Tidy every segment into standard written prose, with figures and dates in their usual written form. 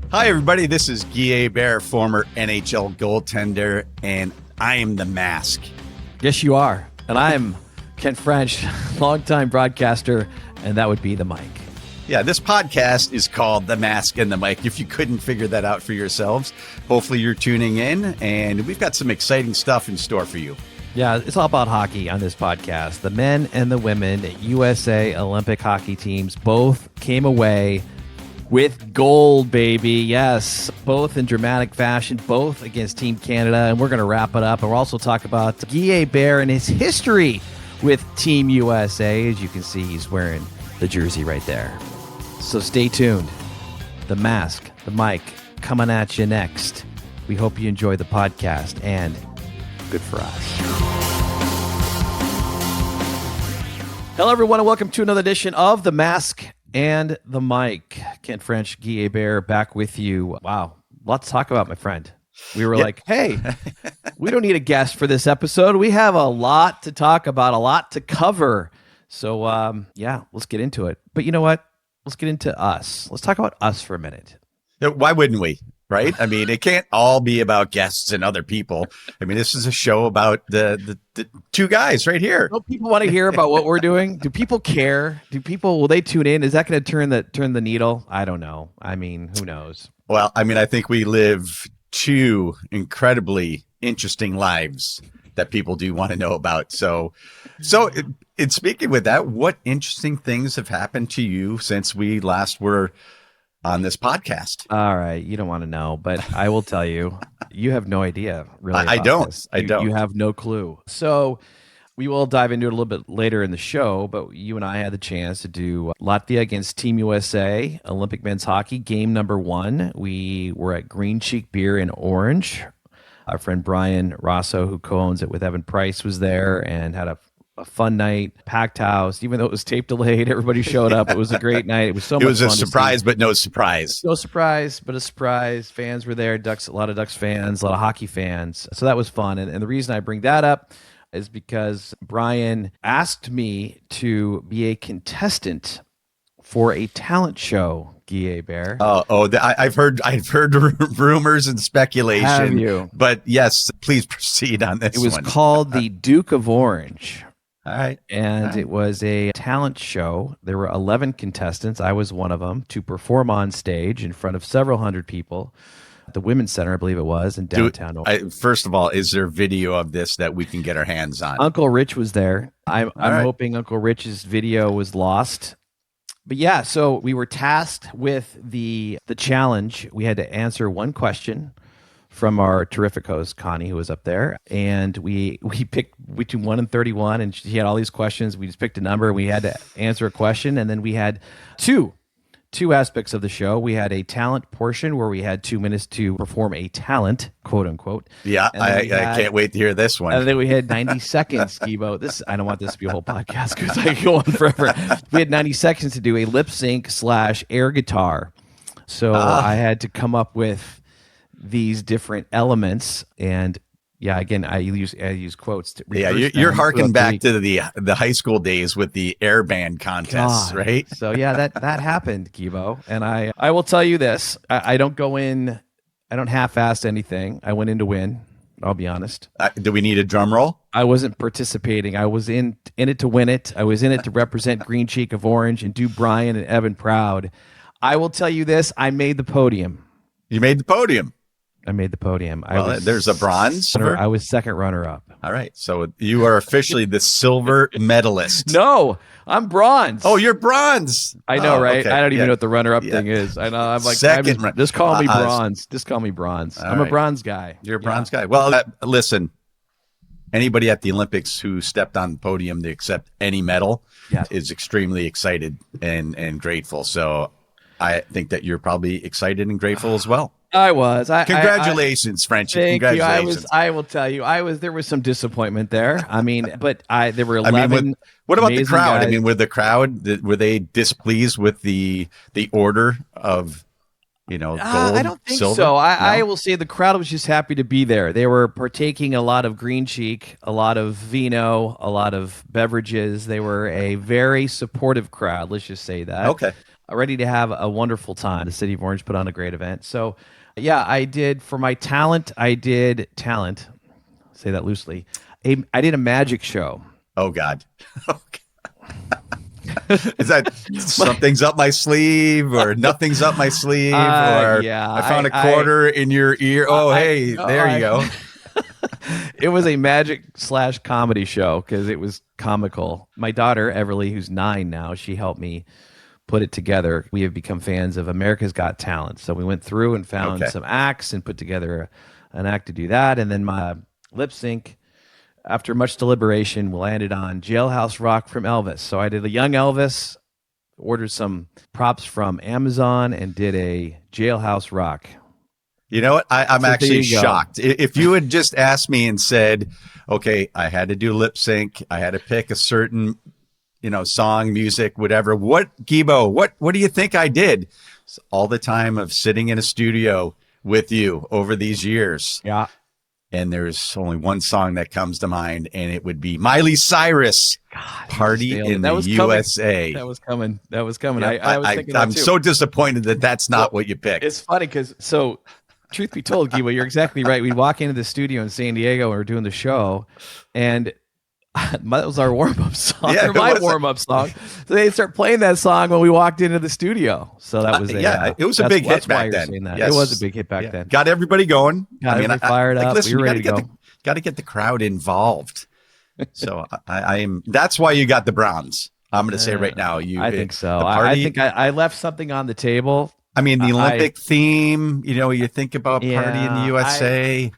Hi, everybody. This is Guy Hebert, former NHL goaltender, and I am the mask. Yes, you are. And I'm Ken French, longtime broadcaster, and that would be the mic. Yeah, this podcast is called The Mask and the Mic. If you couldn't figure that out for yourselves, hopefully you're tuning in, and we've got some exciting stuff in store for you. Yeah, it's all about hockey on this podcast. The men and the women USA Olympic hockey teams both came away with gold, baby. Yes, both in dramatic fashion, both against Team Canada. And we're going to wrap it up. And we'll also talk about Guy Hebert and his history with Team USA. As you can see, he's wearing the jersey right there. So stay tuned. The Mask, the Mic, coming at you next. We hope you enjoy the podcast, and good for us. Hello, everyone, and welcome to another edition of The Mask and the Mic. Ken French, Guy Hebert, back with you. Wow, lots to talk about, my friend. We were like, hey, we don't need a guest for this episode. We have a lot to talk about, a lot to cover. So, yeah, let's get into it. But you know what? Let's get into us. Let's talk about us for a minute. Why wouldn't we? Right? I mean, it can't all be about guests and other people. I mean, this is a show about the two guys right here. Don't people want to hear about what we're doing? Do people care? Will they tune in? Is that going to turn the needle? I don't know. I mean, who knows? Well, I mean, I think we live two incredibly interesting lives that people do want to know about. So in speaking with that, what interesting things have happened to you since we last were on this podcast? All right, you don't want to know, but I will tell you, you have no idea, really. I don't. You have no clue. So we will dive into it a little bit later in the show, but you and I had the chance to do Latvia against Team USA, Olympic men's hockey, game number 1. We were at Green Cheek Beer in Orange. Our friend Brian Rosso, who co-owns it with Evan Price, was there and had a fun night, packed house. Even though it was tape delayed, everybody showed up. It was a great night. It was so much fun. It was a surprise, but no surprise. No surprise, but a surprise. Fans were there. A lot of Ducks fans, a lot of hockey fans. So that was fun. And the reason I bring that up is because Brian asked me to be a contestant for a talent show, Guy Hebert. I've heard rumors and speculation. Have you? But yes, please proceed on this. It was one. called the Duke of Orange. All right. And it was a talent show. There were 11 contestants. I was one of them, to perform on stage in front of several hundred people at the Women's Center, I believe it was, in downtown. First of all, is there video of this that we can get our hands on? Uncle Rich was there. I'm right. hoping Uncle Rich's video was lost. But yeah, so we were tasked with the challenge. We had to answer one question from our terrific host, Connie, who was up there. And we picked between 1 and 31, and she had all these questions. We just picked a number, and we had to answer a question. And then we had two aspects of the show. We had a talent portion where we had 2 minutes to perform a talent, quote unquote. Yeah, I can't wait to hear this one. And then we had 90 seconds, Skibo. I don't want this to be a whole podcast because I go on forever. We had 90 seconds to do a lip sync / air guitar. So I had to come up with these different elements, and yeah, again, I use quotes. You're harking back to the high school days with the air band contests, right? So yeah, that happened, Kibo. And I will tell you this: I don't go in, I don't half-ass anything. I went in to win. I'll be honest. Do we need a drum roll? I wasn't participating. I was in it to win it. I was in it to represent Green Cheek of Orange and do Brian and Evan proud. I will tell you this: I made the podium. You made the podium. I made the podium. There's a bronze. I was second runner-up. All right, so you are officially the silver medalist. No, I'm bronze. Oh, you're bronze. I know, right? Okay. I don't even know what the runner-up thing is. I know. I'm like, just call me bronze. Just call me bronze. I'm a bronze guy. You're a bronze guy. Well, listen. Anybody at the Olympics who stepped on the podium to accept any medal is extremely excited and grateful. So I think that you're probably excited and grateful as well. I was. Congratulations, Frenchie. Congratulations. I will tell you, there was some disappointment there. I mean, but there were 11. What about the crowd? Guys. I mean, with the crowd, were they displeased with the order of, gold, I don't think silver? so. I will say the crowd was just happy to be there. They were partaking a lot of Green Cheek, a lot of vino, a lot of beverages. They were a very supportive crowd. Let's just say that. Okay. ready to have a wonderful time. The city of Orange put on a great event. So, yeah, I did for my talent. Say that loosely. I did a magic show. Oh God. Is that something's up my sleeve or nothing's up my sleeve or yeah, I found a quarter in your ear? Oh, hey, there you go. It was a magic/comedy show because it was comical. My daughter, Everly, who's 9 now, she helped me put it together. We have become fans of America's Got Talent. So we went through and found some acts and put together an act to do that. And then my lip sync, after much deliberation, we landed on Jailhouse Rock from Elvis. So I did a young Elvis, ordered some props from Amazon, and did a Jailhouse Rock. You know what? I'm actually shocked. If you had just asked me and said, okay, I had to do lip sync, I had to pick a certain, song, music, whatever. Gibo, what do you think I did? So all the time of sitting in a studio with you over these years. Yeah. And there's only one song that comes to mind, and it would be Miley Cyrus, Party in the USA. That was coming. That was coming. Yep. I was thinking I'm that too. so disappointed that that's not what you picked. It's funny because, truth be told, Gibo, you're exactly right. We'd walk into the studio in San Diego and we're doing the show, and that was our warm-up song, or my warm-up song. So they start playing that song when we walked into the studio. So that was it was a big hit back then. Yes. It was a big hit back then. Got everybody going. Everybody fired up. Listen, we were ready to go. Got to get the crowd involved. So I am. That's why you got the bronze. I'm going to say right now. I think so. I think I left something on the table. I mean, the Olympic theme. You think about Party in the USA.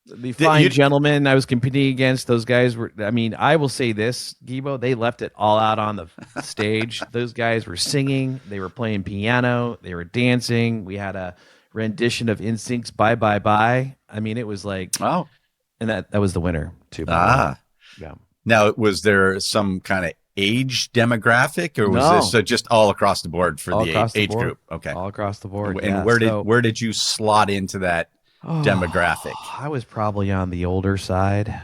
The fine gentlemen I was competing against, those guys were, I will say this, Gibo, they left it all out on the stage. Those guys were singing, they were playing piano, they were dancing. We had a rendition of NSYNC's Bye Bye Bye. It was like, wow. And that was the winner too. Yeah. Now, was there some kind of age demographic, or was this just all across the board for the age group? Okay. All across the board. And where did you slot into that demographic? I was probably on the older side.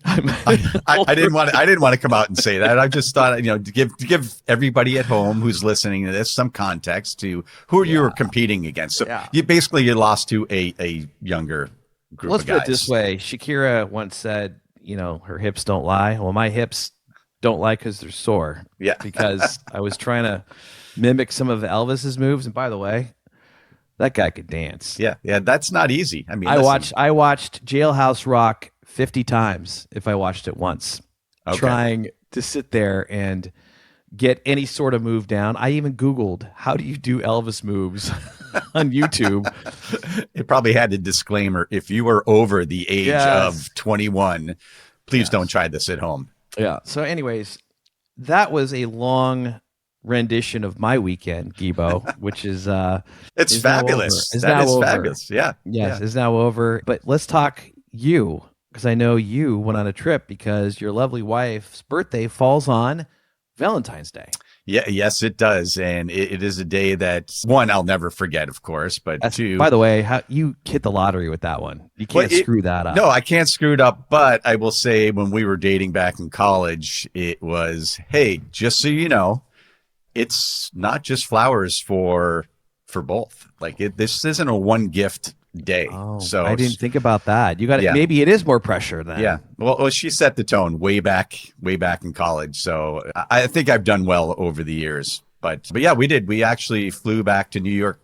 I didn't want to come out and say that. I just thought, to give everybody at home who's listening to this some context to who you were competing against. So you lost to a younger group of guys. Let's put it this way. Shakira once said, her hips don't lie. Well, my hips don't lie because they're sore. Yeah. Because I was trying to mimic some of Elvis's moves. And by the way, that guy could dance. Yeah, that's not easy. I watched Jailhouse Rock 50 times if I watched it once, trying to sit there and get any sort of move down. I even Googled, how do you do Elvis moves on YouTube? It probably had a disclaimer, if you were over the age of 21, please don't try this at home. Yeah. So anyways, that was a long rendition of my weekend, Gibo, which is it's fabulous. That is fabulous. Yeah. Yes, is now over. But let's talk you, because I know you went on a trip because your lovely wife's birthday falls on Valentine's Day. Yeah, yes, it does. And it is a day that, one, I'll never forget, of course, but two... By the way, you hit the lottery with that one. You can't screw that up. No, I can't screw it up, but I will say when we were dating back in college, it was, hey, just so you know, it's not just flowers for both. Like this isn't a one gift day. Oh, so I didn't think about that. You got maybe it is more pressure then. Yeah. Well, she set the tone way back in college. So I think I've done well over the years. But yeah, we did. We actually flew back to New York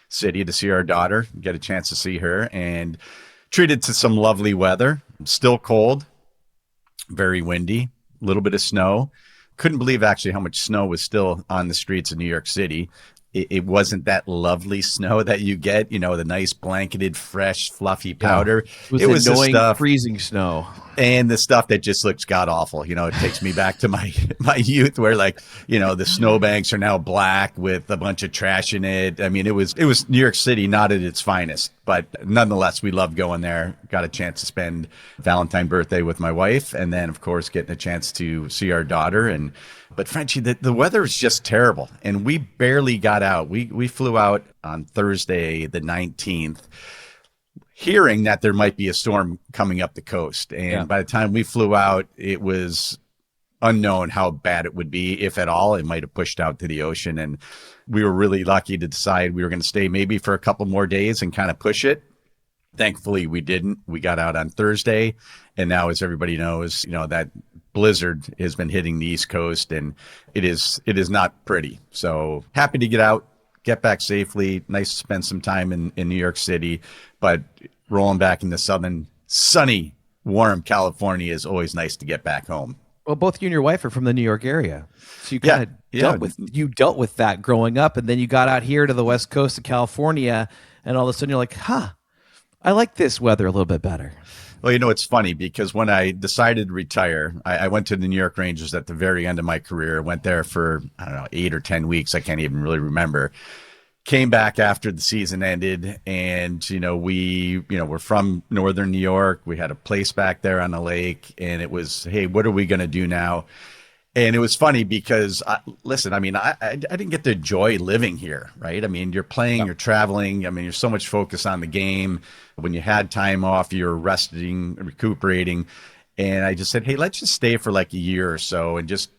City to see our daughter, get a chance to see her, and treated to some lovely weather. Still cold, very windy, a little bit of snow. Couldn't believe actually how much snow was still on the streets of New York City. It wasn't that lovely snow that you get, the nice blanketed, fresh, fluffy powder. It was annoying, freezing snow. And the stuff that just looks god awful. It takes me back to my youth where the snowbanks are now black with a bunch of trash in it. I mean, it was New York City, not at its finest, but nonetheless, we loved going there. Got a chance to spend Valentine birthday with my wife. And then of course, getting a chance to see our daughter. But Frenchie, the weather is just terrible. And we barely got out. We flew out on Thursday, the 19th. Hearing that there might be a storm coming up the coast. And by the time we flew out, it was unknown how bad it would be, if at all. It might have pushed out to the ocean. And we were really lucky to decide we were going to stay maybe for a couple more days and kind of push it. Thankfully, we didn't. We got out on Thursday. And now, as everybody knows, that blizzard has been hitting the East Coast, and it is not pretty. So happy to get out, get back safely. Nice to spend some time in New York City, but rolling back into southern, sunny, warm California is always nice to get back home. Well, both you and your wife are from the New York area, so you kind of dealt with that growing up, and then you got out here to the West Coast of California, and all of a sudden you're like, I like this weather a little bit better. Well, it's funny because when I decided to retire, I went to the New York Rangers at the very end of my career. Went there for, 8 or 10 weeks. I can't even really remember. Came back after the season ended, and, we're from Northern New York. We had a place back there on the lake, and it was, hey, what are we going to do now? And it was funny because, I didn't get to enjoy living here, right? I mean, you're playing, you're traveling. I mean, you're so much focused on the game. When you had time off, you're resting, recuperating. And I just said, hey, let's just stay for like a year or so and just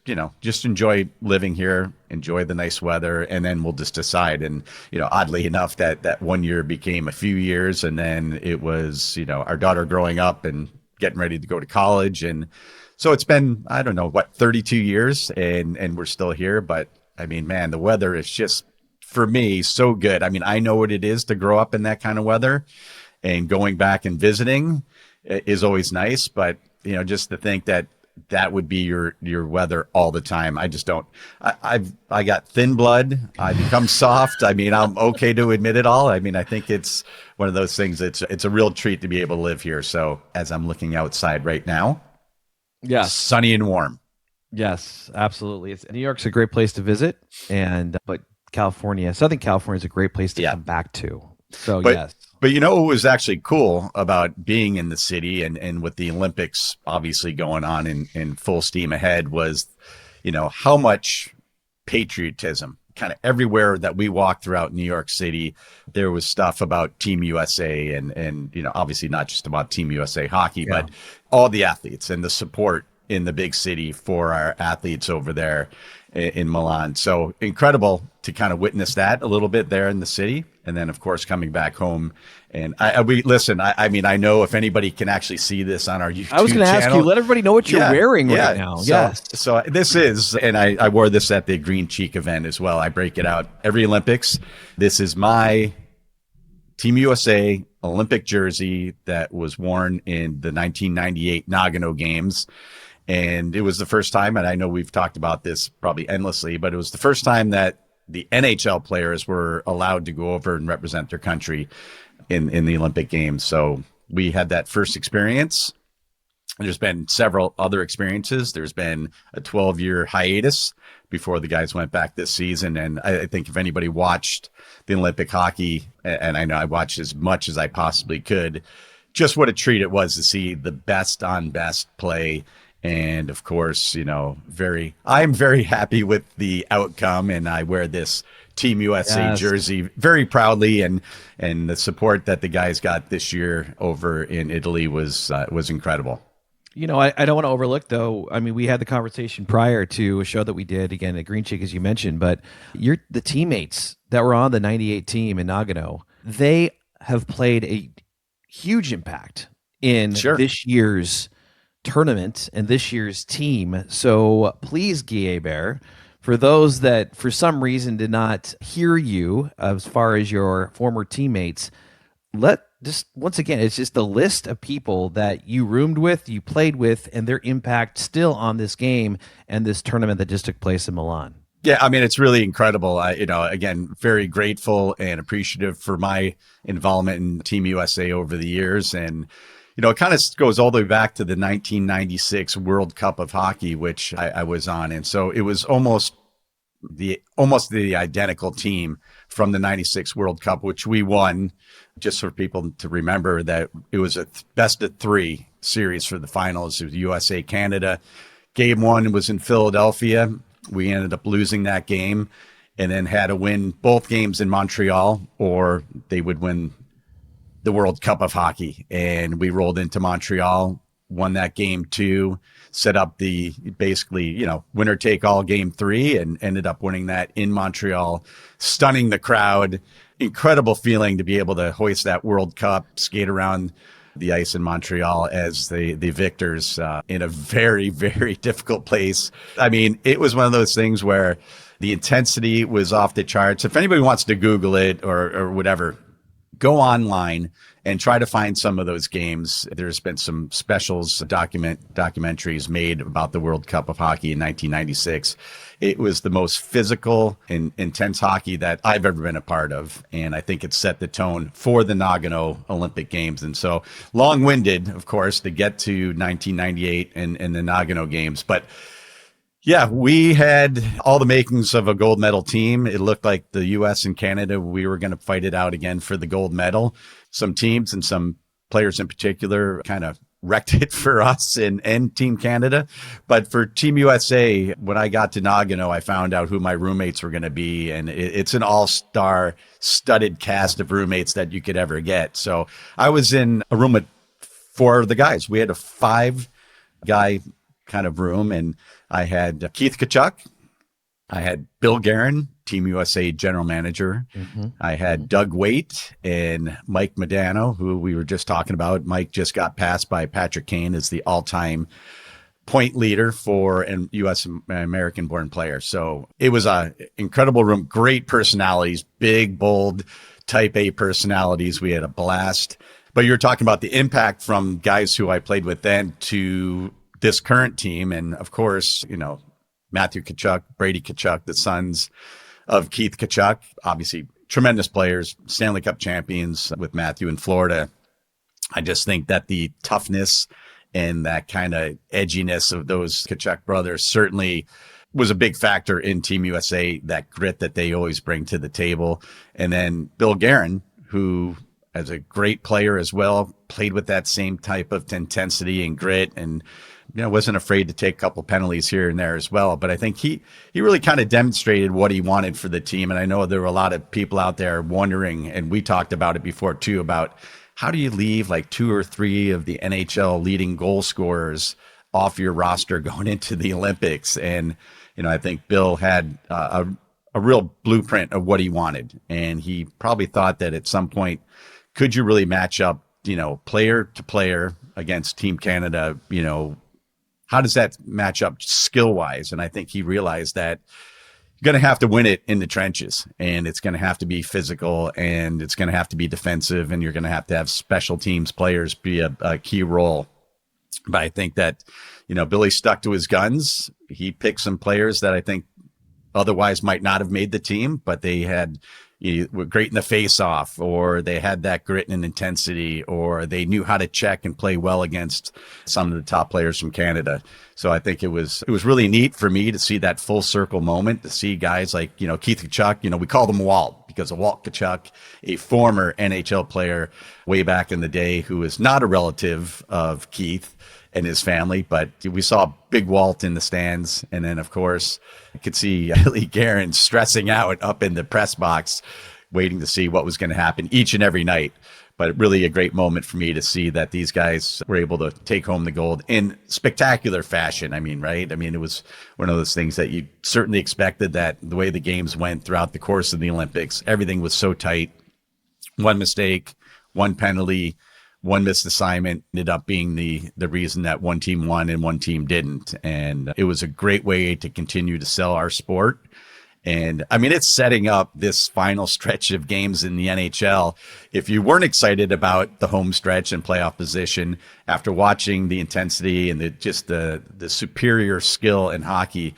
enjoy living here, enjoy the nice weather, and then we'll just decide. And, oddly enough, that 1 year became a few years. And then it was, our daughter growing up and getting ready to go to college. And so it's been, 32 years, and we're still here. But I mean, man, the weather is just, for me, so good. I mean, I know what it is to grow up in that kind of weather, and going back and visiting is always nice. But, just to think that would be your weather all the time. I just don't, I got thin blood. I become soft. I mean, I'm okay to admit it all. I mean, I think it's one of those things. It's a real treat to be able to live here. So as I'm looking outside right now, yes, sunny and warm. Yes, absolutely. New York's a great place to visit, but Southern California is a great place to come back to. So yes. But what was actually cool about being in the city and with the Olympics obviously going on in full steam ahead was, how much patriotism kind of everywhere that we walked throughout New York City. There was stuff about Team USA and obviously not just about Team USA hockey, but all the athletes and the support in the big city for our athletes over there in Milan. So incredible to kind of witness that a little bit there in the city. And then, of course, coming back home. And I know if anybody can actually see this on our YouTube channel. I was going to ask you, let everybody know what you're wearing right now. So this is, and I wore this at the Green Cheek event as well. I break it out every Olympics. This is my Team USA Olympic jersey that was worn in the 1998 Nagano Games. And it was the first time, and I know we've talked about this probably endlessly, but it was the first time that the NHL players were allowed to go over and represent their country in the Olympic Games. So we had that first experience. There's been several other experiences. There's been a 12-year hiatus before the guys went back this season. And I think if anybody watched the Olympic hockey, and I know I watched as much as I possibly could, just what a treat it was to see the best on best play. And of course, I'm very happy with the outcome, and I wear this Team USA jersey very proudly, and the support that the guys got this year over in Italy was incredible. I don't want to overlook, though. I mean, we had the conversation prior to a show that we did again at Green Cheek, as you mentioned, but the teammates that were on the 98 team in Nagano, they have played a huge impact in this year's tournament and this year's team. So please, Guy Hebert, for those that for some reason did not hear you as far as your former teammates, once again, it's just the list of people that you roomed with, you played with, and their impact still on this game and this tournament that just took place in Milan. Yeah, I mean, it's really incredible. Again, very grateful and appreciative for my involvement in Team USA over the years. And it kind of goes all the way back to the 1996 World Cup of Hockey, which I was on. And so it was almost the identical team from the 96 World Cup, which we won. Just for people to remember that it was a best of 3 series for the finals. It was USA, Canada. Game 1 was in Philadelphia. We ended up losing that game and then had to win both games in Montreal, or they would win the World Cup of Hockey. And we rolled into Montreal, won that game 2, set up the basically, winner take all game 3, and ended up winning that in Montreal, stunning the crowd. Incredible feeling to be able to hoist that World Cup, skate around the ice in Montreal as the victors in a very, very difficult place. I mean, it was one of those things where the intensity was off the charts. If anybody wants to Google it or whatever, go online and try to find some of those games. There's been some specials, documentaries made about the World Cup of Hockey in 1996. It was the most physical and intense hockey that I've ever been a part of. And I think it set the tone for the Nagano Olympic Games. And so long-winded, of course, to get to 1998 and the Nagano Games. But yeah, we had all the makings of a gold medal team. It looked like the U.S. and Canada, we were going to fight it out again for the gold medal. Some teams and some players in particular kind of wrecked it for us and Team Canada. But for Team USA, when I got to Nagano, I found out who my roommates were going to be. And it's an all-star studded cast of roommates that you could ever get. So I was in a room with 4 of the guys. We had a 5-guy kind of room, and I had Keith Tkachuk, I had Bill Guerin, Team USA general manager. Mm-hmm. I had Doug Waite and Mike Modano, who we were just talking about. Mike just got passed by Patrick Kane as the all-time point leader for an U.S. American-born player. So it was an incredible room, great personalities, big, bold, type A personalities. We had a blast. But you're talking about the impact from guys who I played with then to this current team. And of course, Matthew Tkachuk, Brady Tkachuk, the sons of Keith Tkachuk, obviously tremendous players, Stanley Cup champions with Matthew in Florida. I just think that the toughness and that kind of edginess of those Tkachuk brothers certainly was a big factor in Team USA, that grit that they always bring to the table. And then Bill Guerin, who as a great player as well, played with that same type of intensity and grit, and wasn't afraid to take a couple penalties here and there as well. But I think he really kind of demonstrated what he wanted for the team. And I know there were a lot of people out there wondering, and we talked about it before too, about how do you leave like 2 or 3 of the NHL leading goal scorers off your roster going into the Olympics? And, I think Bill had a real blueprint of what he wanted. And he probably thought that at some point, could you really match up, player to player against Team Canada, how does that match up skill wise? And I think he realized that you're going to have to win it in the trenches, and it's going to have to be physical, and it's going to have to be defensive, and you're going to have special teams players be a key role. But I think that, Billy stuck to his guns. He picked some players that I think otherwise might not have made the team, but they were great in the face-off, or they had that grit and intensity, or they knew how to check and play well against some of the top players from Canada. So I think it was really neat for me to see that full circle moment, to see guys like, Keith Tkachuk, we called him Walt because of Walt Tkachuk, a former NHL player way back in the day who is not a relative of Keith and his family, but we saw Big Walt in the stands. And then, of course, I could see Bill Guerin stressing out up in the press box, waiting to see what was going to happen each and every night. But really a great moment for me to see that these guys were able to take home the gold in spectacular fashion. I mean, right? I mean, it was one of those things that you certainly expected, that the way the games went throughout the course of the Olympics, everything was so tight. One mistake, one penalty, one missed assignment ended up being the reason that one team won and one team didn't. And it was a great way to continue to sell our sport. And I mean, it's setting up this final stretch of games in the NHL. If you weren't excited about the home stretch and playoff position after watching the intensity and the superior skill in hockey,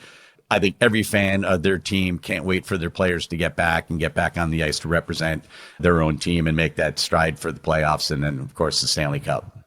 I think every fan of their team can't wait for their players to get back on the ice to represent their own team and make that stride for the playoffs. And then, of course, the Stanley Cup.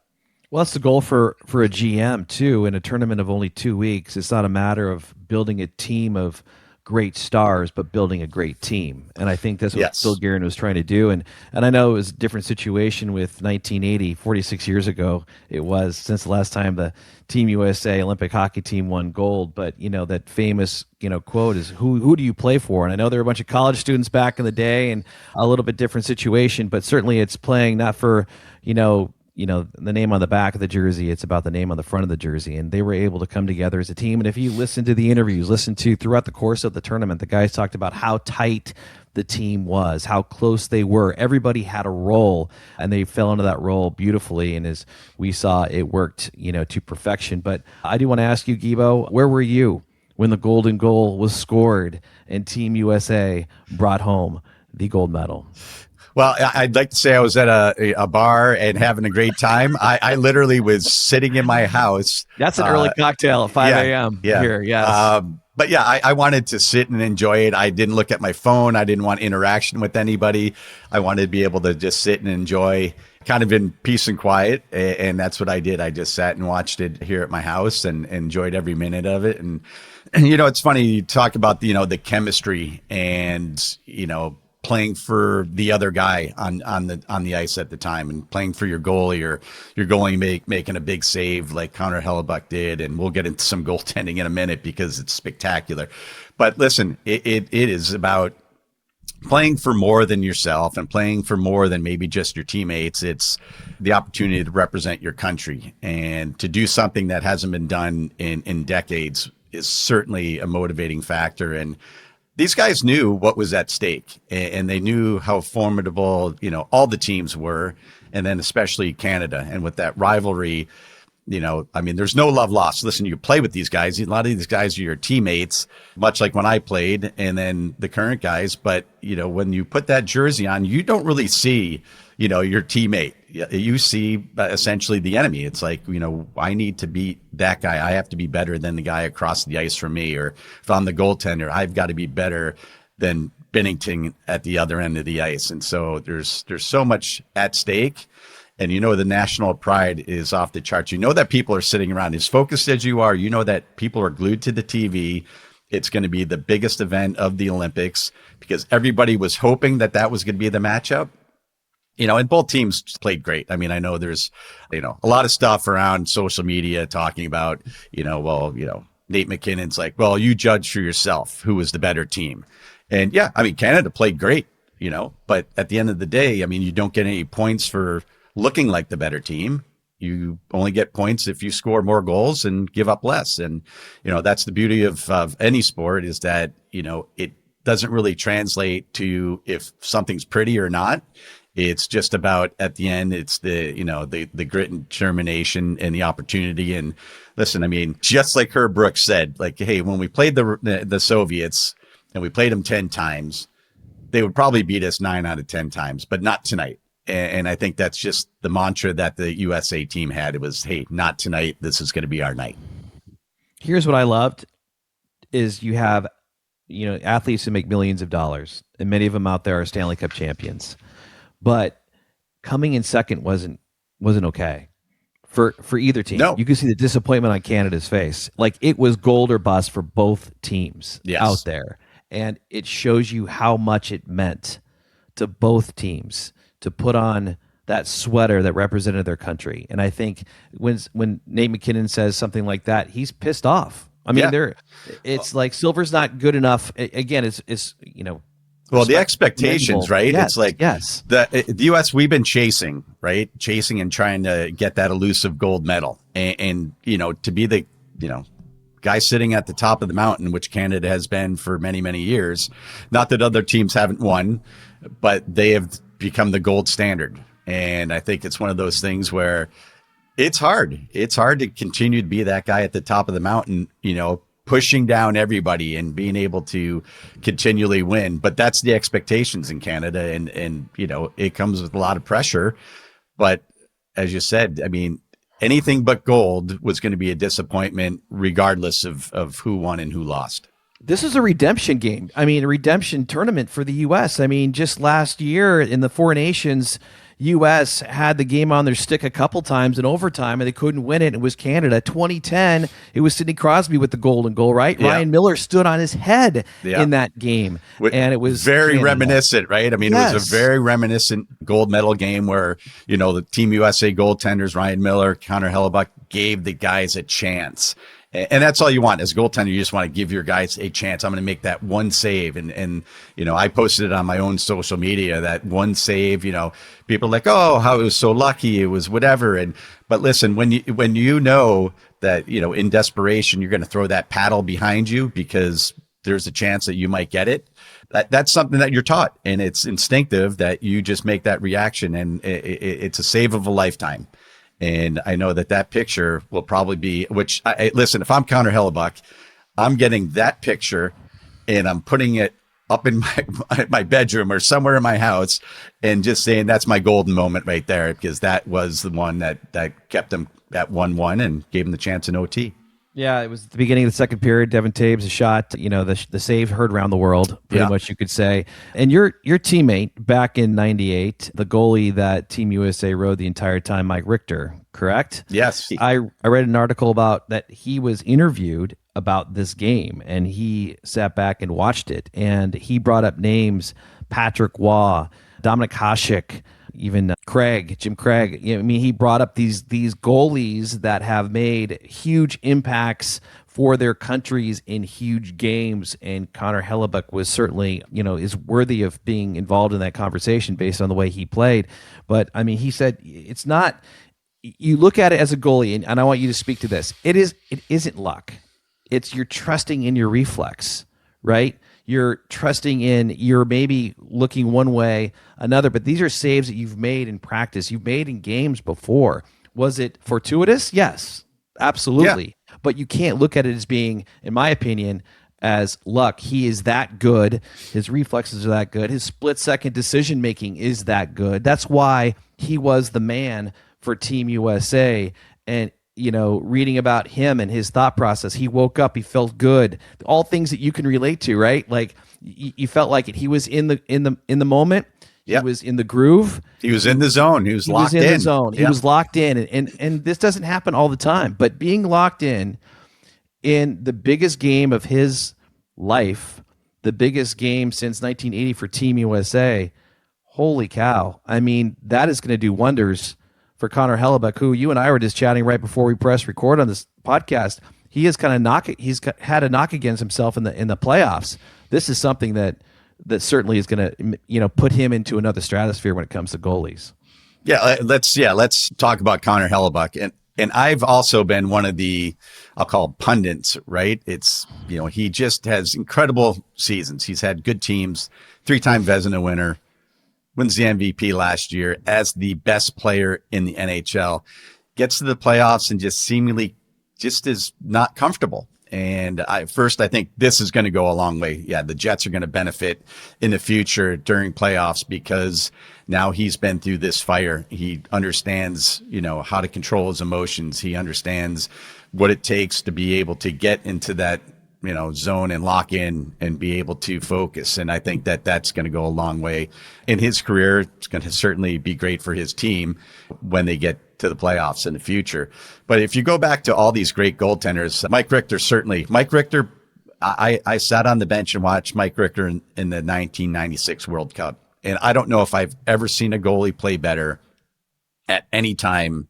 Well, that's the goal for a GM, too, in a tournament of only 2 weeks. It's not a matter of building a team of great stars, but building a great team. And I think that's what Bill Guerin was trying to do. And I know it was a different situation with 1980, 46 years ago. It was, since the last time the Team USA Olympic hockey team won gold. But, that famous, quote is, who do you play for? And I know there were a bunch of college students back in the day and a little bit different situation, but certainly it's playing not for, the name on the back of the jersey. It's about the name on the front of the jersey. And they were able to come together as a team. And if you listen to the interviews, listen to throughout the course of the tournament, the guys talked about how tight the team was, how close they were. Everybody had a role, and they fell into that role beautifully. And as we saw, it worked, to perfection. But I do want to ask you, Gibo, where were you when the golden goal was scored and Team USA brought home the gold medal? Well, I'd like to say I was at a bar and having a great time. I literally was sitting in my house. That's an early cocktail at 5 a.m. here, yes. But yeah, I wanted to sit and enjoy it. I didn't look at my phone. I didn't want interaction with anybody. I wanted to be able to just sit and enjoy kind of in peace and quiet. And that's what I did. I just sat and watched it here at my house and enjoyed every minute of it. And it's funny, you talk about, the chemistry and, playing for the other guy on the ice at the time, and playing for your goalie, or your goalie making a big save like Connor Hellebuyck did. And we'll get into some goaltending in a minute because it's spectacular. But listen, it is about playing for more than yourself and playing for more than maybe just your teammates. It's the opportunity to represent your country and to do something that hasn't been done in decades is certainly a motivating factor. And these guys knew what was at stake, and they knew how formidable, all the teams were, and then especially Canada. And with that rivalry, there's no love lost. Listen, you play with these guys. A lot of these guys are your teammates, much like when I played, and then the current guys. But, when you put that jersey on, you don't really see, your teammate. You see essentially the enemy. It's like, I need to beat that guy. I have to be better than the guy across the ice from me. Or if I'm the goaltender, I've got to be better than Binnington at the other end of the ice. And so there's so much at stake. And the national pride is off the charts. That people are sitting around as focused as you are. That people are glued to the TV. It's going to be the biggest event of the Olympics because everybody was hoping that was going to be the matchup. And both teams played great. I know there's, a lot of stuff around social media talking about, Nate McKinnon's like, well, you judge for yourself who was the better team. And yeah, Canada played great, but at the end of the day, you don't get any points for looking like the better team. You only get points if you score more goals and give up less. And, that's the beauty of any sport is that, it doesn't really translate to if something's pretty or not. It's just about at the end, it's the grit and determination and the opportunity. And listen, just like Herb Brooks said, like, hey, when we played the Soviets and we played them 10 times, they would probably beat us 9 out of 10 times, but not tonight. And I think that's just the mantra that the USA team had. It was, hey, not tonight. This is going to be our night. Here's what I loved is you have, athletes who make millions of dollars, and many of them out there are Stanley Cup champions. But coming in second wasn't okay for either team. No. You could see the disappointment on Canada's face. Like it was gold or bust for both teams out there. And it shows you how much it meant to both teams to put on that sweater that represented their country. And I think when Nate McKinnon says something like that, he's pissed off. It's like silver's not good enough. Again, it's well, the expectations, right? Yes, it's like the U.S. we've been chasing and trying to get that elusive gold medal, and to be the guy sitting at the top of the mountain, which Canada has been for many, many years. Not that other teams haven't won, but they have become the gold standard. And I think it's one of those things where it's hard. It's hard to continue to be that guy at the top of the mountain, pushing down everybody and being able to continually win. But that's the expectations in Canada. And it comes with a lot of pressure. But as you said, anything but gold was going to be a disappointment regardless of who won and who lost. This is a redemption game. A redemption tournament for the U.S. Just last year in the Four Nations, U.S. had the game on their stick a couple times in overtime, and they couldn't win it. It was Canada. 2010, it was Sidney Crosby with the golden goal, right? Yeah. Ryan Miller stood on his head in that game, and it was very Canada. Reminiscent, right? It was a very reminiscent gold medal game where, the Team USA goaltenders, Ryan Miller, Connor Hellebuyck, gave the guys a chance. And that's all you want as a goaltender. You just want to give your guys a chance. I'm going to make that one save. And, you know, I posted it on my own social media, that one save, you know, people are like, oh, how it was so lucky. It was whatever. But listen, when you know that, you know, in desperation, you're going to throw that paddle behind you because there's a chance that you might get it. That's something that you're taught, and it's instinctive that you just make that reaction, and it's a save of a lifetime. And I know that picture will probably be, listen, if I'm Connor Hellebuyck, I'm getting that picture and I'm putting it up in my bedroom or somewhere in my house and just saying that's my golden moment right there, because that was the one that kept them at 1-1 and gave them the chance in OT. Yeah, it was at the beginning of the second period. Devin Taves, a shot, you know, the save heard around the world, pretty much you could say. And your teammate back in '98, the goalie that Team USA rode the entire time, Mike Richter, correct? Yes. I read an article about that he was interviewed about this game, and he sat back and watched it, and he brought up names, Patrick Waugh, Dominic Hasek, even Jim Craig. You know, I mean, he brought up these goalies that have made huge impacts for their countries in huge games, and Connor Hellebuyck was certainly, you know, is worthy of being involved in that conversation based on the way he played. But I mean, he said it's not. You look at it as a goalie, and I want you to speak to this. It isn't luck. It's you're trusting in your reflex, right? You're trusting in, you're maybe looking one way, another, but these are saves that you've made in practice. You've made in games before. Was it fortuitous? Yes, absolutely. Yeah. But you can't look at it as being, in my opinion, as luck. He is that good. His reflexes are that good. His split-second decision-making is that good. That's why he was the man for Team USA. And you know, reading about him and his thought process, he woke up, he felt good, all things that you can relate to, right? Like you felt like it. He was in the moment. He was in the groove. He was in the zone. He was locked in. He was in the zone. He was locked in, and this doesn't happen all the time. But being locked in the biggest game of his life, the biggest game since 1980 for Team USA, holy cow! I mean, that is going to do wonders for Connor Hellebuyck, who you and I were just chatting right before we press record on this podcast. He is kind of had a knock against himself in the playoffs. This is something that certainly is going to, you know, put him into another stratosphere when it comes to goalies. Let's talk about Connor Hellebuyck. And I've also been one of the, I'll call pundits, right? It's, you know, he just has incredible seasons. He's had good teams, 3-time Vezina winner, wins the MVP last year as the best player in the NHL, gets to the playoffs and just seemingly just is not comfortable. And I think this is going to go a long way. Yeah, the Jets are going to benefit in the future during playoffs because now he's been through this fire. He understands, you know, how to control his emotions. He understands what it takes to be able to get into that, you know, zone and lock in and be able to focus. And I think that's going to go a long way in his career. It's going to certainly be great for his team when they get to the playoffs in the future. But if you go back to all these great goaltenders, Mike Richter, I sat on the bench and watched Mike Richter in the 1996 World Cup. And I don't know if I've ever seen a goalie play better at any time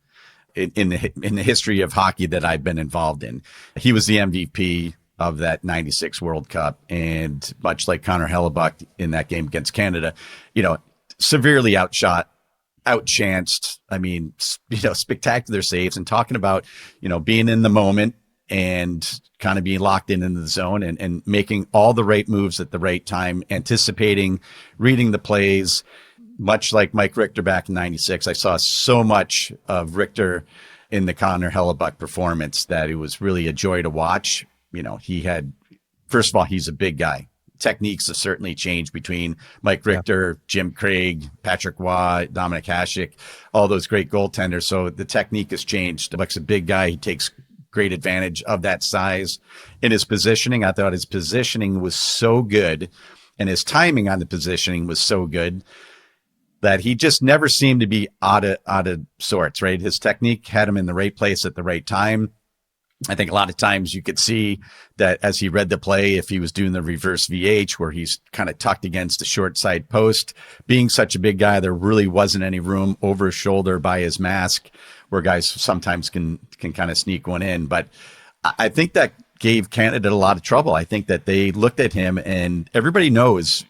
in the history of hockey that I've been involved in. He was the MVP of that 96 World Cup. And much like Connor Hellebuyck in that game against Canada, you know, severely outshot, outchanced. I mean, you know, spectacular saves, and talking about, you know, being in the moment and kind of being locked in the zone and making all the right moves at the right time, anticipating, reading the plays, much like Mike Richter back in 96. I saw so much of Richter in the Connor Hellebuyck performance that it was really a joy to watch. You know, first of all, he's a big guy. Techniques have certainly changed between Mike Richter, Jim Craig, Patrick Waugh, Dominic Hasek, all those great goaltenders. So the technique has changed. Buck's a big guy. He takes great advantage of that size. In his positioning, I thought his positioning was so good, and his timing on the positioning was so good that he just never seemed to be out of sorts, right? His technique had him in the right place at the right time. I think a lot of times you could see that as he read the play, if he was doing the reverse VH where he's kind of tucked against the short side post, being such a big guy, there really wasn't any room over his shoulder by his mask where guys sometimes can kind of sneak one in. But I think that gave Canada a lot of trouble. I think that they looked at him, and everybody knows,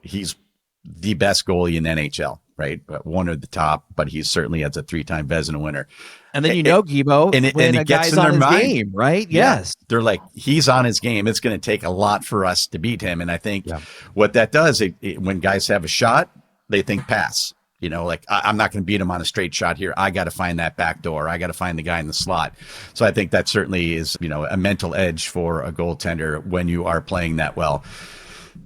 he's the best goalie in NHL, right? One of the top, but he's certainly as a 3-time Vezina winner. And then Guibo, and it gets in their mind, game, right? Yes. They're like, he's on his game. It's going to take a lot for us to beat him. And I think what that does, when guys have a shot, they think pass. I'm not going to beat him on a straight shot here. I got to find that back door. I got to find the guy in the slot. So I think that certainly is, a mental edge for a goaltender when you are playing that well.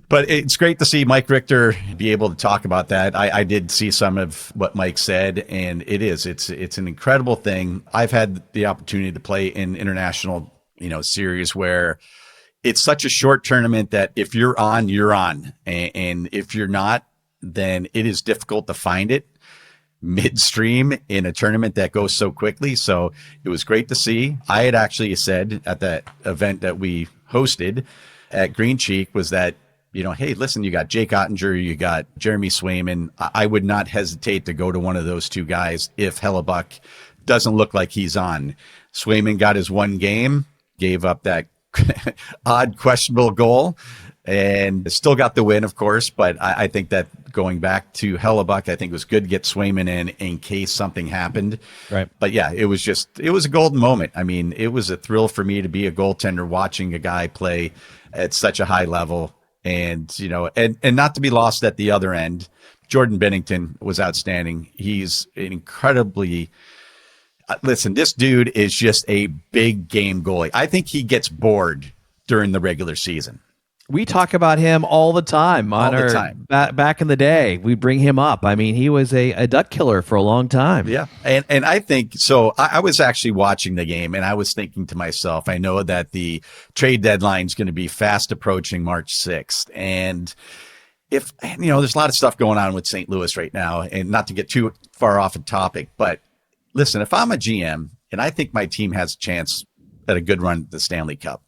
But it's great to see Mike Richter be able to talk about that. I did see some of what Mike said, and it's an incredible thing. I've had the opportunity to play in international, series where it's such a short tournament that if you're on, you're on. And if you're not, then it is difficult to find it midstream in a tournament that goes so quickly. So it was great to see. I had actually said at that event that we hosted at Green Cheek was that, hey, listen, you got Jake Ottinger, you got Jeremy Swayman. I would not hesitate to go to one of those two guys if Hellebuyck doesn't look like he's on. Swayman got his one game, gave up that odd, questionable goal, and still got the win, of course. But I think that going back to Hellebuyck, I think it was good to get Swayman in case something happened. Right. But yeah, it was a golden moment. I mean, it was a thrill for me to be a goaltender watching a guy play at such a high level. And, and not to be lost at the other end, Jordan Binnington was outstanding. He's an incredibly, listen, this dude is just a big game goalie. I think he gets bored during the regular season. We talk about him all the time. Back in the day, we bring him up. I mean, he was a duck killer for a long time. Yeah. And I think so. I was actually watching the game and I was thinking to myself, I know that the trade deadline is going to be fast approaching March 6th. And if, there's a lot of stuff going on with St. Louis right now, and not to get too far off a topic, but listen, if I'm a GM and I think my team has a chance at a good run at the Stanley Cup,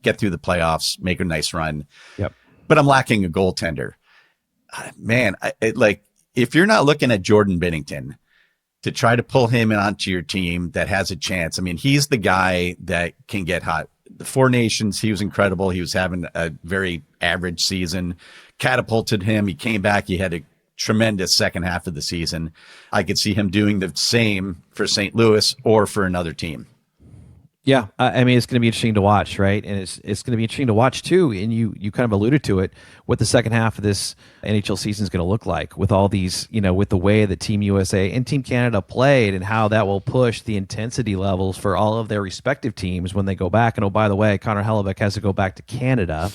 get through the playoffs, make a nice run. Yep. But I'm lacking a goaltender. Man, if you're not looking at Jordan Binnington to try to pull him onto your team that has a chance, I mean, he's the guy that can get hot. The Four Nations, he was incredible. He was having a very average season, catapulted him. He came back. He had a tremendous second half of the season. I could see him doing the same for St. Louis or for another team. Yeah, I mean, it's going to be interesting to watch, right? And it's going to be interesting to watch, too, and you kind of alluded to it, what the second half of this NHL season is going to look like with all these, with the way that Team USA and Team Canada played and how that will push the intensity levels for all of their respective teams when they go back. And, oh, by the way, Connor Hellebuyck has to go back to Canada.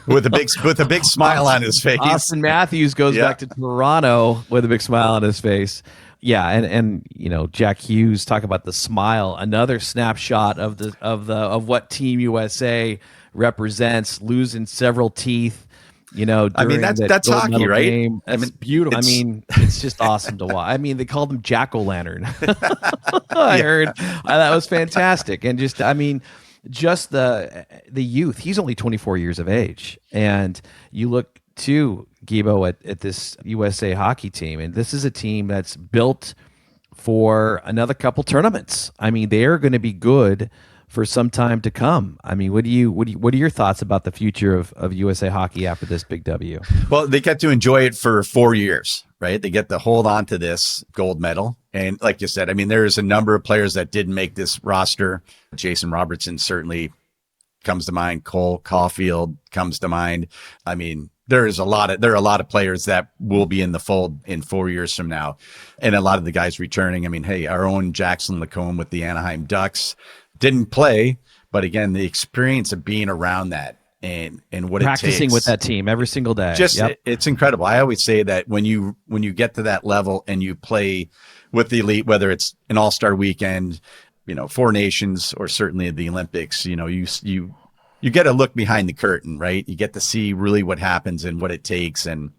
with a big smile on his face. Austin Matthews goes back to Toronto with a big smile on his face. Yeah, and Jack Hughes talk about the smile, another snapshot of what Team USA represents, losing several teeth. I mean that's hockey, right? Game. I mean, beautiful. I mean, it's just awesome to watch. I mean, they called him Jack-o'-lantern. I heard that was fantastic, and just the youth. He's only 24 years of age, and you look to Guibo at this USA hockey team, and this is a team that's built for another couple tournaments. I mean, they are going to be good for some time to come. I mean, what are your thoughts about the future of USA hockey after this big W? Well, they get to enjoy it for 4 years, right? They get to hold on to this gold medal. And like you said, I mean, there's a number of players that didn't make this roster. Jason Robertson certainly comes to mind. Cole Caulfield comes to mind. I mean, there are a lot of players that will be in the fold in 4 years from now. And a lot of the guys returning. I mean, hey, our own Jackson Lacombe with the Anaheim Ducks didn't play, but again, the experience of being around that and what practicing it takes with that team every single day. It's incredible. I always say that when you get to that level and you play with the elite, whether it's an all-star weekend, Four Nations, or certainly the Olympics, you get a look behind the curtain, right? You get to see really what happens and what it takes and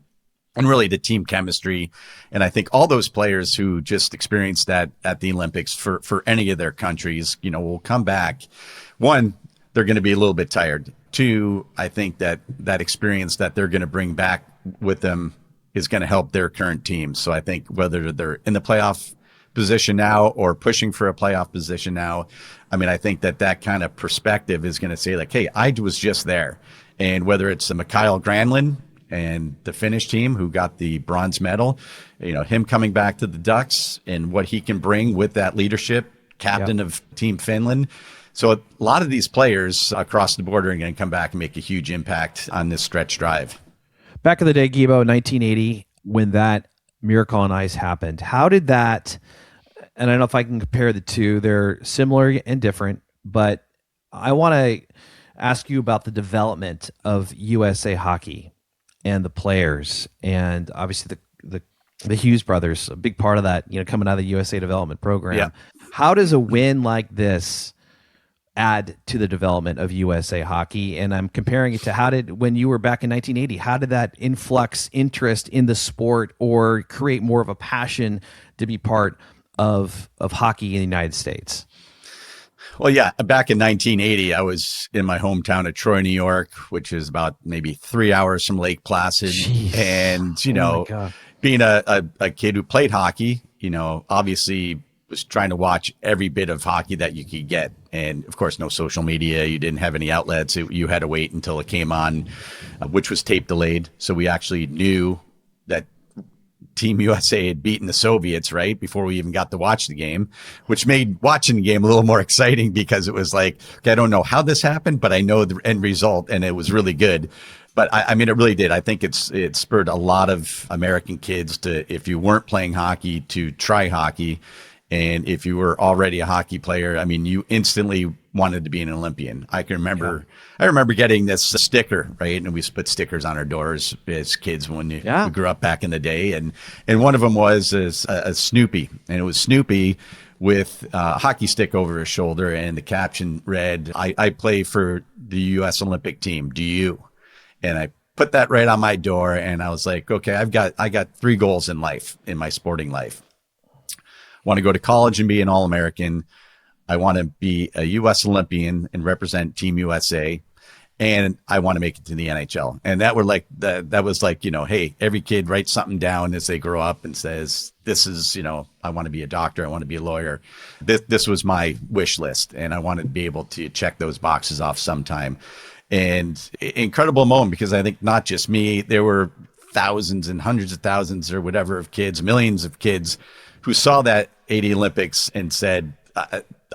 really the team chemistry. And I think all those players who just experienced that at the Olympics for any of their countries, will come back. One, they're going to be a little bit tired. Two, I think that experience that they're going to bring back with them is going to help their current teams. So I think whether they're in the playoff position now or pushing for a playoff position now, I mean, I think that kind of perspective is going to say like, hey, I was just there. And whether it's the Mikael Granlund and the Finnish team who got the bronze medal, him coming back to the Ducks and what he can bring with that leadership, captain of Team Finland. So a lot of these players across the border are going to come back and make a huge impact on this stretch drive. Back in the day, Guibo, 1980, when that Miracle on Ice happened, how did that, and I don't know if I can compare the two, they're similar and different, but I want to ask you about the development of USA Hockey and the players, and obviously the Hughes brothers, a big part of that, coming out of the USA development program. Yeah. How does a win like this add to the development of USA Hockey? And I'm comparing it to when you were back in 1980, how did that influx interest in the sport or create more of a passion to be part of hockey in the United States? Well, yeah, back in 1980, I was in my hometown of Troy, New York, which is about maybe 3 hours from Lake Placid. Jeez. And, being a kid who played hockey, obviously was trying to watch every bit of hockey that you could get. And of course, no social media. You didn't have any outlets. You had to wait until it came on, which was tape delayed. So we actually knew that Team USA had beaten the Soviets, right, before we even got to watch the game, which made watching the game a little more exciting because it was like, okay, I don't know how this happened, but I know the end result, and it was really good. But I mean, it really did. I think it spurred a lot of American kids to, if you weren't playing hockey, to try hockey. And if you were already a hockey player, I mean, you instantly wanted to be an Olympian. I remember getting this sticker, right? And we used to put stickers on our doors as kids when we grew up back in the day. And one of them was a Snoopy, and it was Snoopy with a hockey stick over his shoulder. And the caption read, I play for the U.S. Olympic team. Do you? And I put that right on my door. And I was like, okay, I got 3 goals in life, in my sporting life. Want to go to college and be an All-American. I want to be a U.S. Olympian and represent Team USA. And I want to make it to the NHL. And that was like, hey, every kid writes something down as they grow up and says, this is, I want to be a doctor. I want to be a lawyer. This was my wish list. And I wanted to be able to check those boxes off sometime. And incredible moment, because I think not just me, there were thousands and hundreds of thousands or whatever of kids, millions of kids who saw that 80 Olympics and said,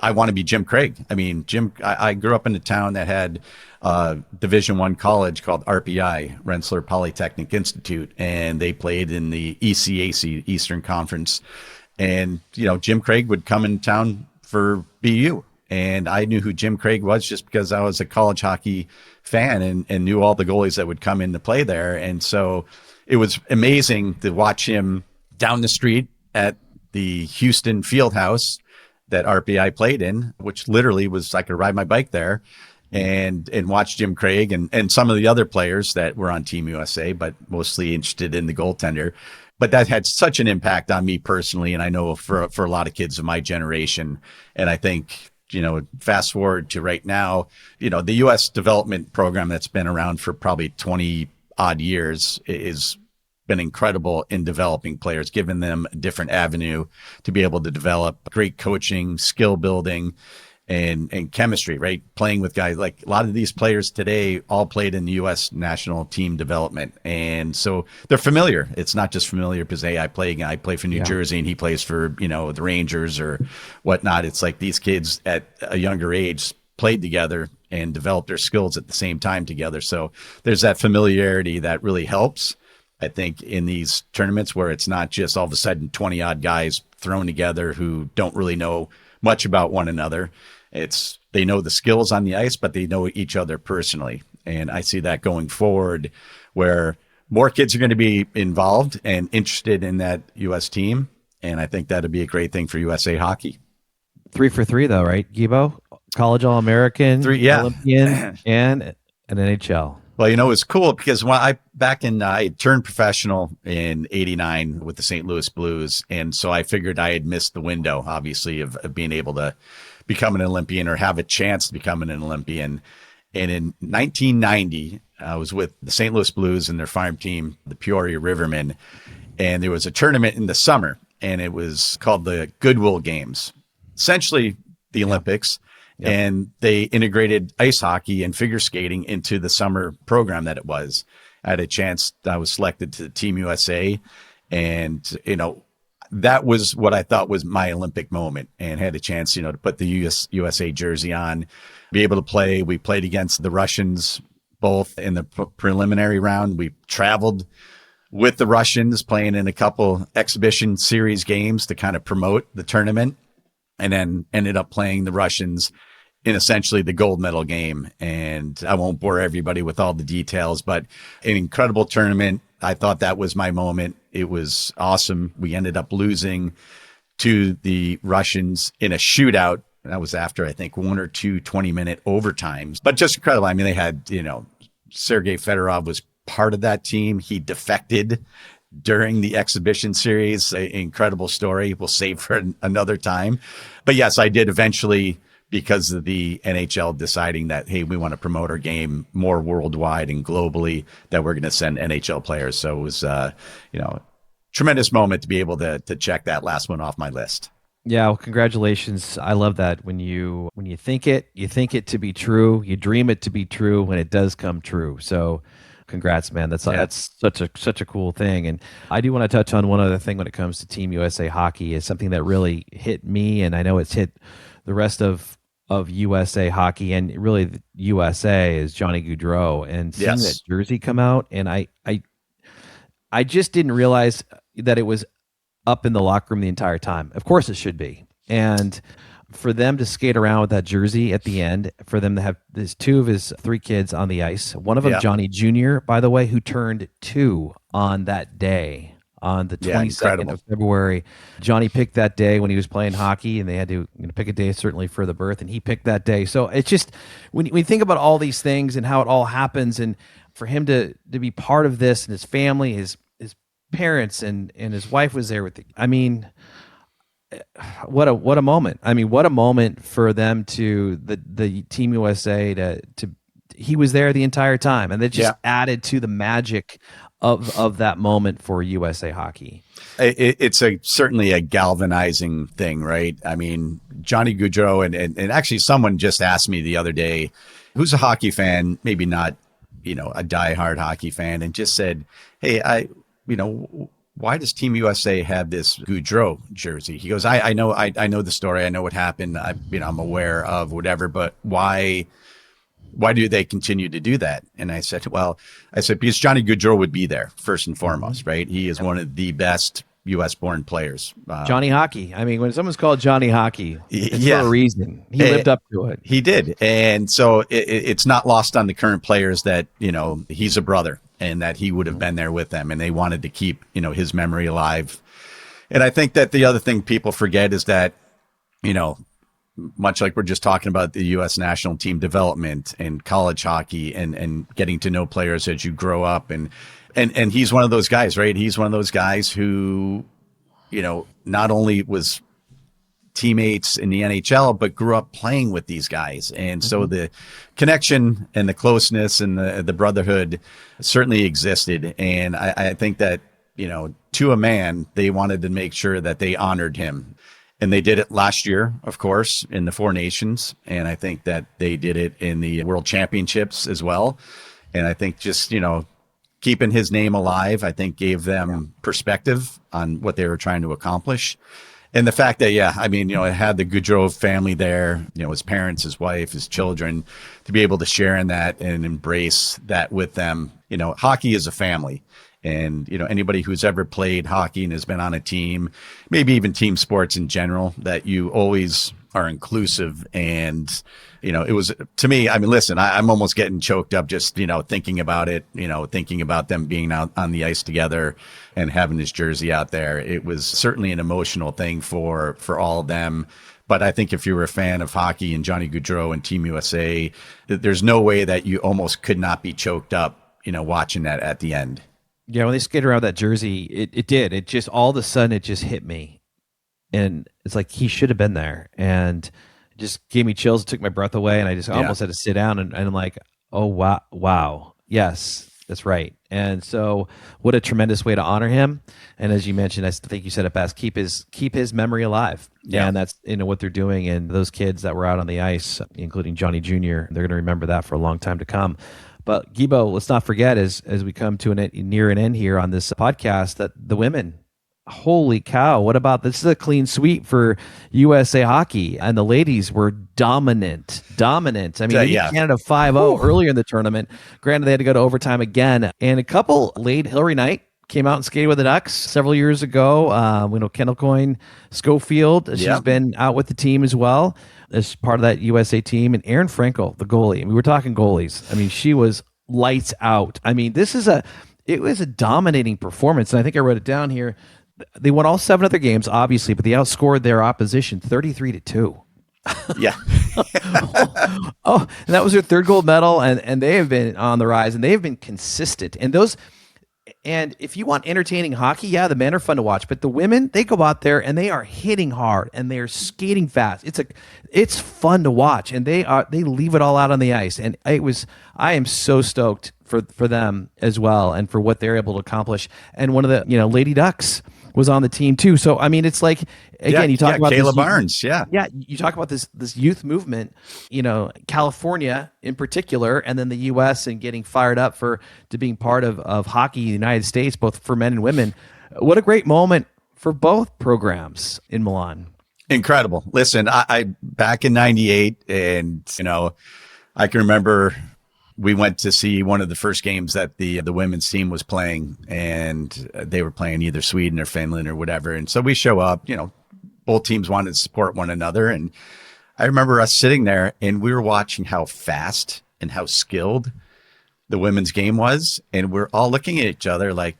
I want to be Jim Craig. I mean, I grew up in a town that had a Division I college called RPI, Rensselaer Polytechnic Institute, and they played in the ECAC, Eastern Conference. And, Jim Craig would come in town for BU. And I knew who Jim Craig was just because I was a college hockey fan and knew all the goalies that would come in to play there. And so it was amazing to watch him down the street at the Houston Fieldhouse that RPI played in, which literally was, I could ride my bike there and watch Jim Craig and some of the other players that were on Team USA, but mostly interested in the goaltender. But that had such an impact on me personally. And I know for a lot of kids of my generation. And I think, fast forward to right now, the U.S. development program that's been around for probably 20 odd years is been incredible in developing players, giving them a different avenue to be able to develop great coaching, skill building, and chemistry, right? Playing with guys like a lot of these players today all played in the U.S. national team development. And so they're familiar. It's not just familiar because, hey, I play for New Jersey and he plays for, the Rangers or whatnot. It's like these kids at a younger age played together and developed their skills at the same time together. So there's that familiarity that really helps, I think, in these tournaments where it's not just all of a sudden 20 odd guys thrown together who don't really know much about one another. They know the skills on the ice, but they know each other personally. And I see that going forward where more kids are going to be involved and interested in that U.S. team. And I think that'd be a great thing for USA Hockey. 3 for 3 though, right, Guibo? College All-American, Olympian, and an NHL. Well, it was cool because when I turned professional in '89 with the St. Louis Blues. And so I figured I had missed the window, obviously, of being able to become an Olympian or have a chance to become an Olympian. And in 1990, I was with the St. Louis Blues and their farm team, the Peoria Rivermen. And there was a tournament in the summer. and it was called the Goodwill Games, essentially the Olympics. Yep. And they integrated ice hockey and figure skating into the summer program that it was. I had a chance. I was selected to Team USA, and that was what I thought was my Olympic moment, and had a chance, to put the USA jersey on, be able to play. We played against the Russians both in the preliminary round. We traveled with the Russians, playing in a couple exhibition series games to kind of promote the tournament, and then ended up playing the Russians in essentially the gold medal game. And I won't bore everybody with all the details, but an incredible tournament. I thought that was my moment. It was awesome. We ended up losing to the Russians in a shootout. That was after, I think, 1 or 2 20-minute overtimes, but just incredible. I mean, they had, Sergei Fedorov was part of that team. He defected during the exhibition series. An incredible story. We'll save for another time. But yes, I did eventually, because of the NHL deciding that, hey, we want to promote our game more worldwide and globally, that we're going to send NHL players. So it was, tremendous moment to be able to check that last one off my list. Yeah, well, congratulations. I love that when you think it, to be true, you dream it to be true when it does come true. So congrats, man. That's such a cool thing. And I do want to touch on one other thing when it comes to Team USA hockey. Is something that really hit me, and I know it's hit the rest of USA hockey, and really the USA, is Johnny Gaudreau, and seeing that jersey come out. And I just didn't realize that it was up in the locker room the entire time. Of course it should be. And for them to skate around with that jersey at the end, for them to have these 2 of his 3 kids on the ice, one of them, Johnny Jr., by the way, who turned 2 on that day, on the 22nd of February. Johnny picked that day when he was playing hockey, and they had to pick a day certainly for the birth, and he picked that day. So it's just, when you think about all these things and how it all happens, and for him to be part of this, and his family, his parents, and his wife was there with what a moment. I mean, what a moment for them, to the Team USA to he was there the entire time, and that just added to the magic of that moment for USA hockey. It's certainly a galvanizing thing, right? I mean, Johnny Gaudreau, and actually someone just asked me the other day, who's a hockey fan, maybe not, a diehard hockey fan, and just said, hey, why does Team USA have this Gaudreau jersey? He goes, I know the story. I know what happened. I'm aware of whatever, but why do they continue to do that? And I said, because Johnny Gaudreau would be there first and foremost, right? He is one of the best U.S. born players. Johnny Hockey. I mean, when someone's called Johnny Hockey, it's for a reason. He lived up to it. He did. And so it's not lost on the current players that, he's a brother, and that he would have been there with them, and they wanted to keep, his memory alive. And I think that the other thing people forget is that, much like we're just talking about the U.S. national team development and college hockey and getting to know players as you grow up. And he's one of those guys, right? He's one of those guys who, not only was teammates in the NHL, but grew up playing with these guys. And so the connection and the closeness and the brotherhood certainly existed. And I think that, to a man, they wanted to make sure that they honored him. And they did it last year, of course, in the 4 Nations. And I think that they did it in the World Championships as well. And I think just, keeping his name alive, I think gave them perspective on what they were trying to accomplish. And the fact that, it had the Gaudreau family there, his parents, his wife, his children, to be able to share in that and embrace that with them. Hockey is a family. And, anybody who's ever played hockey and has been on a team, maybe even team sports in general, that you always are inclusive. And, it was, to me, listen, I'm almost getting choked up just, thinking about it, thinking about them being out on the ice together and having this jersey out there. It was certainly an emotional thing for all of them. But I think if you were a fan of hockey and Johnny Gaudreau and Team USA, there's no way that you almost could not be choked up, watching that at the end. Yeah, when they skated around that jersey, it did. It just, all of a sudden, it just hit me. And it's like, he should have been there. And it just gave me chills. It took my breath away. And I just almost had to sit down. And I'm like, oh, wow. Yes. That's right. And so what a tremendous way to honor him. And as you mentioned, I think you said it best, keep his memory alive. Yeah. And that's, what they're doing. And those kids that were out on the ice, including Johnny Jr., they're going to remember that for a long time to come. But Guibo, let's not forget, as we come to near an end here on this podcast, that the women, holy cow, what about this? Is a clean sweep for USA Hockey, and the ladies were dominant. I mean, Canada 5-0 earlier in the tournament. Granted, they had to go to overtime again, and a couple laid. Hillary Knight came out and skated with the Ducks several years ago. We know Kendall Coyne Schofield, she's been out with the team as well as part of that USA team, and Erin Frankel, the goalie. We were talking goalies. I mean, she was lights out. I mean, it was a dominating performance, and I think I wrote it down here. They won all 7 other games, obviously, but they outscored their opposition 33-2. Yeah. And that was their 3rd gold medal, and they have been on the rise, and they have been consistent. And if you want entertaining hockey, the men are fun to watch, but the women, they go out there and they are hitting hard and they are skating fast. It's fun to watch, and they leave it all out on the ice. And I am so stoked for them as well, and for what they're able to accomplish. And one of the Lady Ducks was on the team too. So I mean, it's like, again, you talk about Kayla Barnes. You talk about this youth movement, California in particular, and then the U.S. and getting fired up to being part of hockey in the United States, both for men and women. What a great moment for both programs in Milan. Incredible. Listen, I back in '98, and I can remember we went to see one of the first games that the women's team was playing, and they were playing either Sweden or Finland or whatever. And so we show up, both teams wanted to support one another. And I remember us sitting there and we were watching how fast and how skilled the women's game was. And we're all looking at each other like,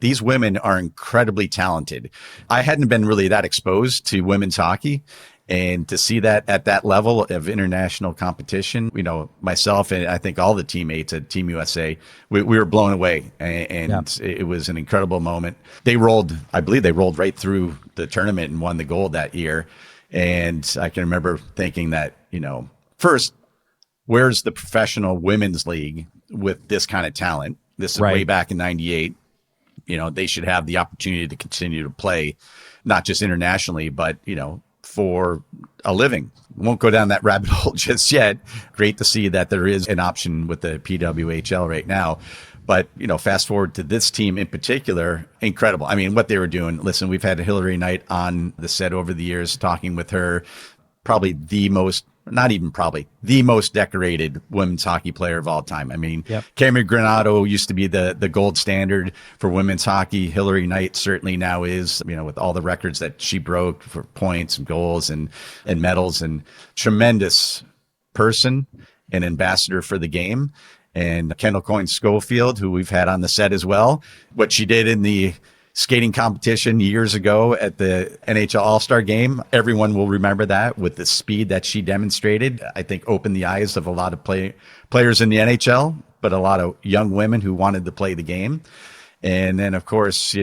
these women are incredibly talented. I hadn't been really that exposed to women's hockey. And to see that at that level of international competition, myself and I think all the teammates at Team USA, we were blown away. And It was an incredible moment. I believe they rolled right through the tournament and won the gold that year. And I can remember thinking that, first, where's the professional women's league with this kind of talent? This is way back in '98. They should have the opportunity to continue to play, not just internationally, but, for a living. Won't go down that rabbit hole just yet. Great to see that there is an option with the PWHL right now. But, fast forward to this team in particular, incredible. I mean, what they were doing. Listen, we've had Hillary Knight on the set over the years, talking with her, probably the most decorated women's hockey player of all time. I mean, Cameron Granato used to be the gold standard for women's hockey. Hillary Knight certainly now is, with all the records that she broke for points and goals and medals, and tremendous person and ambassador for the game. And Kendall Coyne Schofield, who we've had on the set as well, what she did in the skating competition years ago at the NHL All-Star game. Everyone will remember that, with the speed that she demonstrated. I think opened the eyes of a lot of players in the NHL, but a lot of young women who wanted to play the game. And then, of course,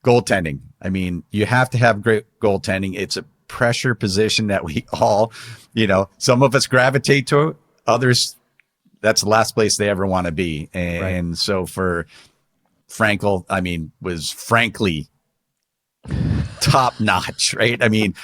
goaltending. I mean, you have to have great goaltending. It's a pressure position that we all, some of us gravitate to, others, that's the last place they ever want to be. And so for Frankel, I mean, was frankly top notch, right? I mean,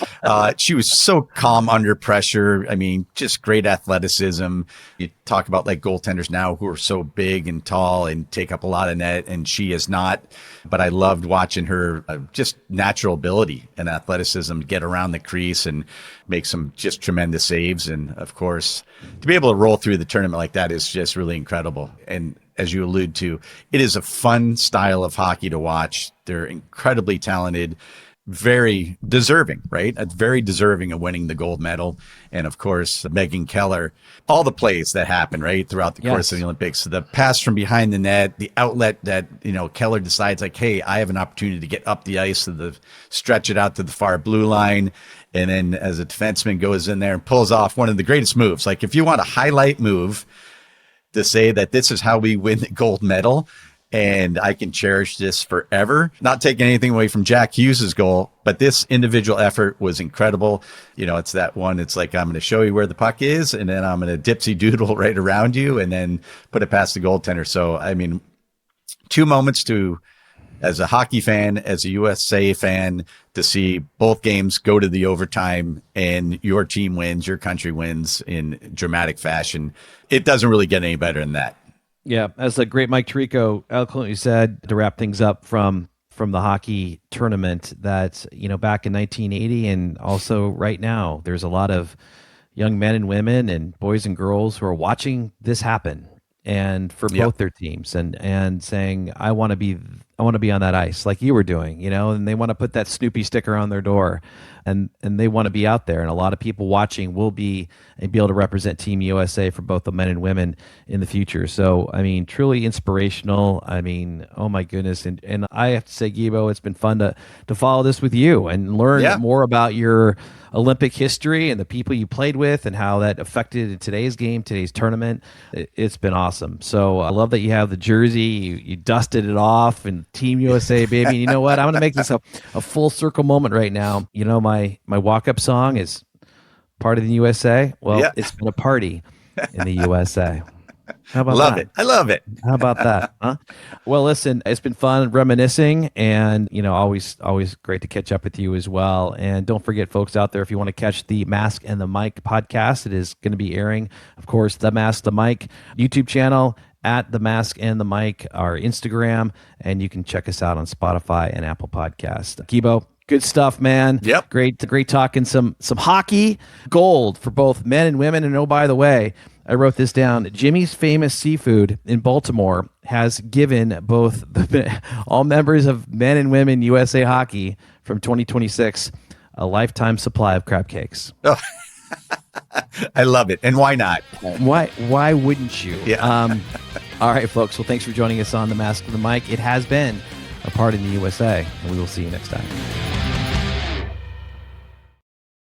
she was so calm under pressure. I mean, just great athleticism. You talk about like goaltenders now who are so big and tall and take up a lot of net, and she is not. But I loved watching her just natural ability and athleticism to get around the crease and make some just tremendous saves. And of course, to be able to roll through the tournament like that is just really incredible. And as you allude to, it is a fun style of hockey to watch. They're incredibly talented, very deserving, right? Very deserving of winning the gold medal. And of course, Megan Keller, all the plays that happen, right, throughout the course of the Olympics, the pass from behind the net, the outlet that, Keller decides like, hey, I have an opportunity to get up the ice, stretch it out to the far blue line. And then as a defenseman goes in there and pulls off one of the greatest moves. Like if you want a highlight move to say that this is how we win the gold medal, and I can cherish this forever. Not taking anything away from Jack Hughes's goal, but this individual effort was incredible. It's that one. It's like, I'm going to show you where the puck is, and then I'm going to dipsy doodle right around you, and then put it past the goaltender. So, I mean, two moments as a hockey fan, as a USA fan, to see both games go to the overtime and your team wins, your country wins in dramatic fashion. It doesn't really get any better than that. Yeah, as the great Mike Tirico eloquently said, to wrap things up from the hockey tournament, that, back in 1980 and also right now, there's a lot of young men and women and boys and girls who are watching this happen, and for both their teams, and saying, I want to be on that ice like you were doing, and they want to put that Snoopy sticker on their door, and they want to be out there. And a lot of people watching will be able to represent Team USA for both the men and women in the future. So, I mean, truly inspirational. I mean, oh my goodness. And I have to say, Guibo, it's been fun to follow this with you and learn more about your Olympic history and the people you played with and how that affected today's game, today's tournament. It's been awesome. So I love that you have the jersey. You dusted it off, and Team USA, baby. And you know what? I'm going to make this a full circle moment right now. My walk-up song is Part of the USA. Well, it's been a party in the USA. How about that? I love it. How about that? Huh? Well, listen, it's been fun reminiscing, and always great to catch up with you as well. And don't forget, folks out there, if you want to catch the Mask and the Mic podcast, it is going to be airing, of course, the Mask the Mic YouTube channel, at the Mask and the Mic, our Instagram, and you can check us out on Spotify and Apple Podcasts. Kibo, good stuff, man. Yep. Great talking some hockey gold for both men and women. And oh, by the way, I wrote this down. Jimmy's Famous Seafood in Baltimore has given both all members of men and women USA Hockey from 2026 a lifetime supply of crab cakes. Oh. I love it. And why not? Why wouldn't you? Yeah. All right, folks. Well, thanks for joining us on the Mask of the Mic. It has been a Part in the USA, and we will see you next time.